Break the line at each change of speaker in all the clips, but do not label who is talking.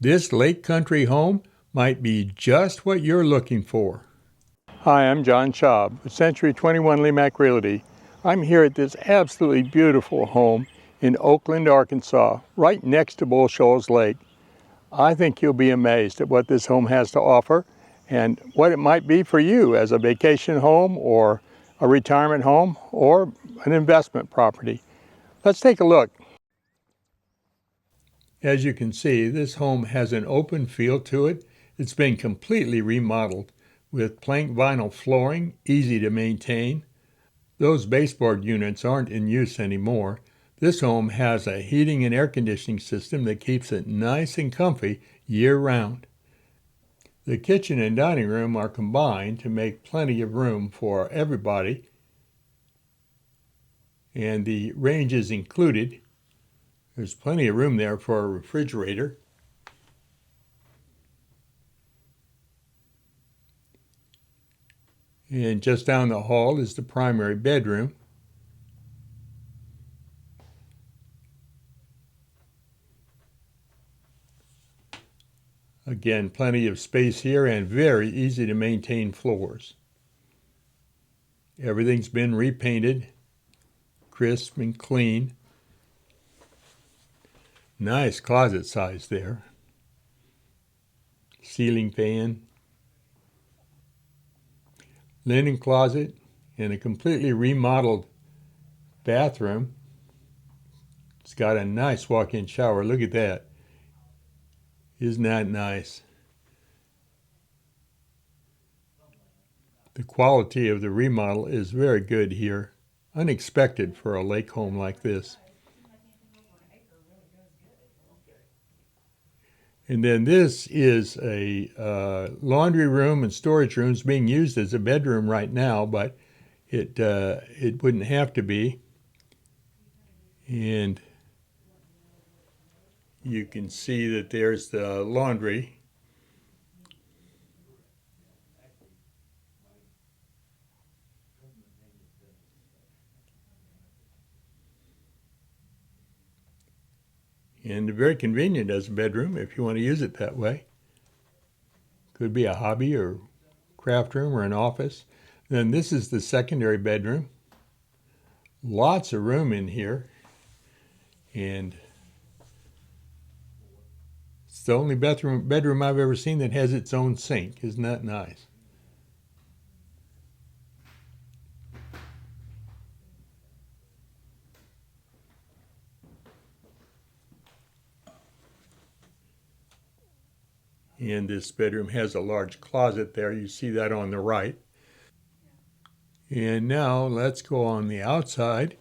This lake country home might be just what you're looking for. Hi, I'm John Schaub with Century 21 Lemack Realty. I'm here at this absolutely beautiful home in Oakland, Arkansas, right next to Bull Shoals Lake. I think you'll be amazed at what this home has to offer and what it might be for you as a vacation home or a retirement home or an investment property. Let's take a look. As you can see, this home has an open feel to it. It's been completely remodeled with plank vinyl flooring, easy to maintain. Those baseboard units aren't in use anymore. This home has a heating and air conditioning system that keeps it nice and comfy year-round. The kitchen and dining room are combined to make plenty of room for everybody, and the range is included. There's plenty of room there for a refrigerator. And just down the hall is the primary bedroom. Again, plenty of space here and very easy to maintain floors. Everything's been repainted, crisp and clean. Nice closet size there. Ceiling fan. Linen closet and a completely remodeled bathroom. It's got a nice walk-in shower. Look at that. Isn't that nice? The quality of the remodel is very good here. Unexpected for a lake home like this. And then this is a laundry room and storage rooms being used as a bedroom right now, but it wouldn't have to be. And you can see that there's the laundry. And very convenient as a bedroom if you want to use it that way. Could be a hobby or craft room or an office. Then this is the secondary bedroom. Lots of room in here. And it's the only bedroom I've ever seen that has its own sink. Isn't that nice? And this bedroom has a large closet there. You see that on the right. And now let's go on the outside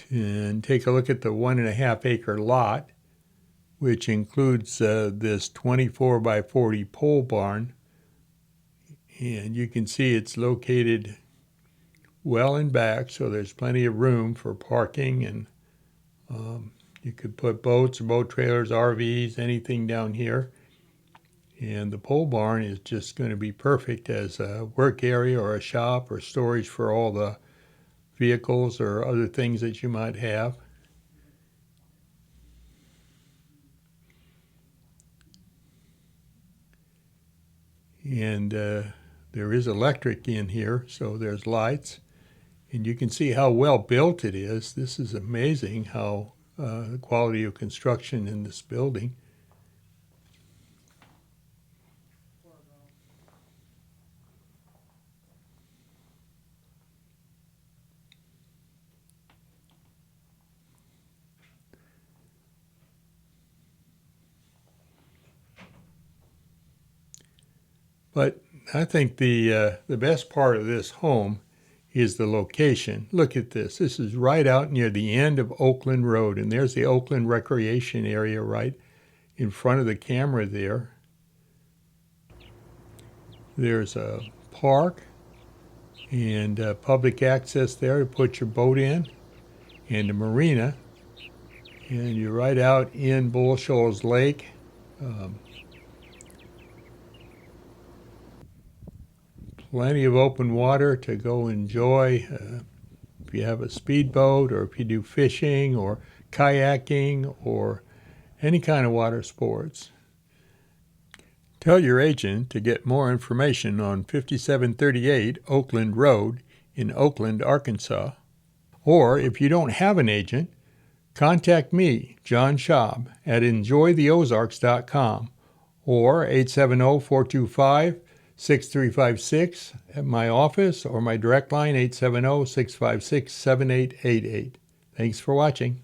and take a look at the 1.5 acre lot, which includes this 24 by 40 pole barn. And you can see it's located well in back, so there's plenty of room for parking, and you could put boats, boat trailers, RVs, anything down here. And the pole barn is just going to be perfect as a work area or a shop or storage for all the vehicles or other things that you might have. And there is electric in here, so there's lights. And you can see how well built it is. This is amazing how the quality of construction in this building. But I think the best part of this home is the location. Look at this. This is right out near the end of Oakland Road, and there's the Oakland Recreation Area right in front of the camera there. There's a park and public access there to put your boat in, and a marina. And you're right out in Bull Shoals Lake. Plenty of open water to go enjoy if you have a speedboat or if you do fishing or kayaking or any kind of water sports. Tell your agent to get more information on 5738 Oakland Road in Oakland, Arkansas. Or if you don't have an agent, contact me, John Schaub, at enjoytheozarks.com or 870-425-6356 at my office, or my direct line 870-656-7888. Thanks for watching.